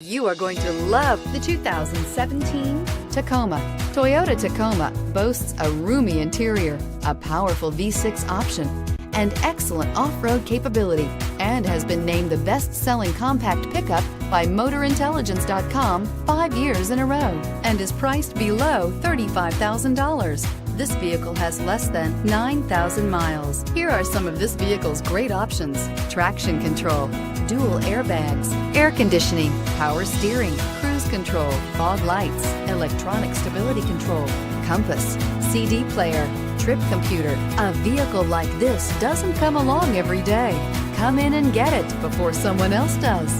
You are going to love the 2017 Tacoma. Toyota Tacoma boasts a roomy interior, a powerful V6 option, and excellent off-road capability, and has been named the best-selling compact pickup by MotorIntelligence.com 5 years in a row, and is priced below $35,000. This vehicle has less than 9,000 miles. Here are some of this vehicle's great options: traction control, dual airbags, air conditioning, power steering, cruise control, fog lights, electronic stability control, compass, CD player, trip computer. A vehicle like this doesn't come along every day. Come in and get it before someone else does.